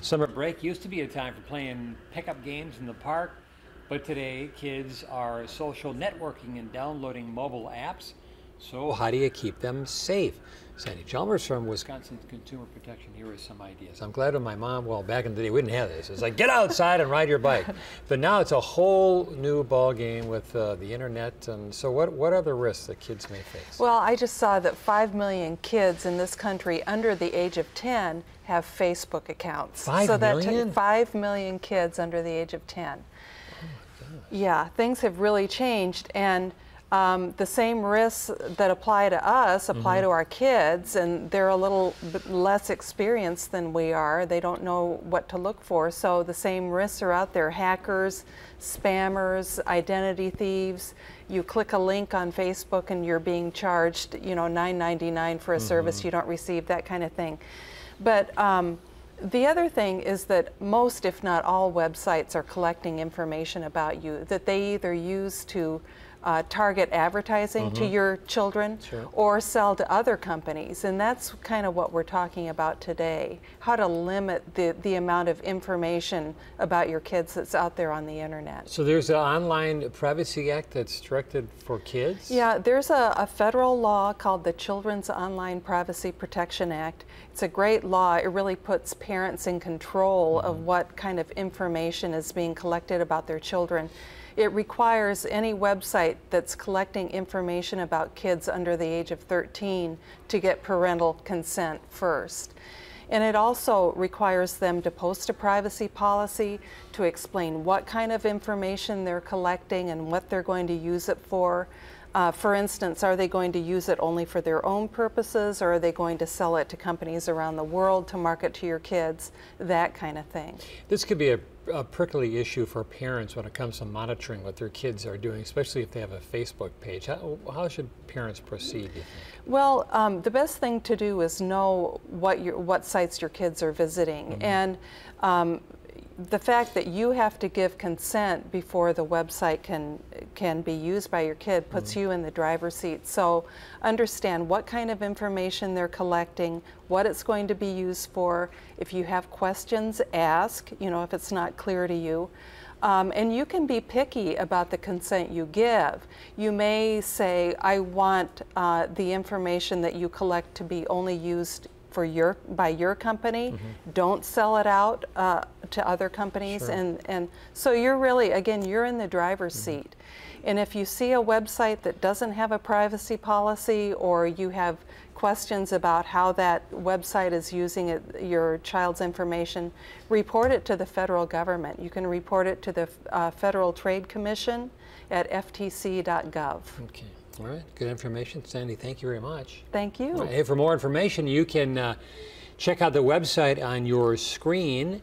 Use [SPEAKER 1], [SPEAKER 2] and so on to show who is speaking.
[SPEAKER 1] Summer break used to be a time for playing pickup games in the park, but today kids are social networking and downloading mobile apps. So how do you keep them safe? Sandy Chalmers from Wisconsin Consumer Protection, here is some ideas. I'm glad when my mom, well, back in the day we didn't have this. It's like, get outside and ride your bike. But now it's a whole new ball game with the internet. And so what are the risks that kids may face?
[SPEAKER 2] Well, I just saw that 5 million kids in this country under the age of 10 have Facebook accounts.
[SPEAKER 1] 5 million?
[SPEAKER 2] 5 million kids under the age of 10.
[SPEAKER 1] Oh my gosh.
[SPEAKER 2] Yeah, things have really changed. And the same risks that apply to us apply to our kids, and they're a little bit less experienced than we are. They don't know what to look for, so the same risks are out there. Hackers, spammers, identity thieves. You click a link on Facebook and you're being charged, you know, $9.99 for a service you don't receive, that kind of thing. But the other thing is that most, if not all, websites are collecting information about you that they either use to target advertising to your children or sell to other companies. And that's kind of what we're talking about today, how to limit the amount of information about your kids that's out there on the internet.
[SPEAKER 1] So there's an Online Privacy Act that's directed for kids?
[SPEAKER 2] Yeah, there's a federal law called the Children's Online Privacy Protection Act. It's a great law. It really puts parents in control of what kind of information is being collected about their children. It requires any website that's collecting information about kids under the age of 13 to get parental consent first. And it also requires them to post a privacy policy to explain what kind of information they're collecting and what they're going to use it for. For instance, are they going to use it only for their own purposes, or are they going to sell it to companies around the world to market to your kids, that kind of thing.
[SPEAKER 1] This could be a prickly issue for parents when it comes to monitoring what their kids are doing, especially if they have a Facebook page. How should parents proceed, do you think?
[SPEAKER 2] Well, the best thing to do is know what sites your kids are visiting. And the fact that you have to give consent before the website can be used by your kid puts you in the driver's seat. So understand what kind of information they're collecting, what it's going to be used for. If you have questions, ask, you know, if it's not clear to you. And you can be picky about the consent you give. You may say, I want the information that you collect to be only used for by your company. Don't sell it out to other companies. And so you're really, again, you're in the driver's seat. And if you see a website that doesn't have a privacy policy, or you have questions about how that website is using your child's information, report it to the federal government. You can report it to the Federal Trade Commission at ftc.gov.
[SPEAKER 1] Okay. All right, good information. Sandy, thank you very much.
[SPEAKER 2] Thank you.
[SPEAKER 1] Hey, for more information, you can check out the website on your screen.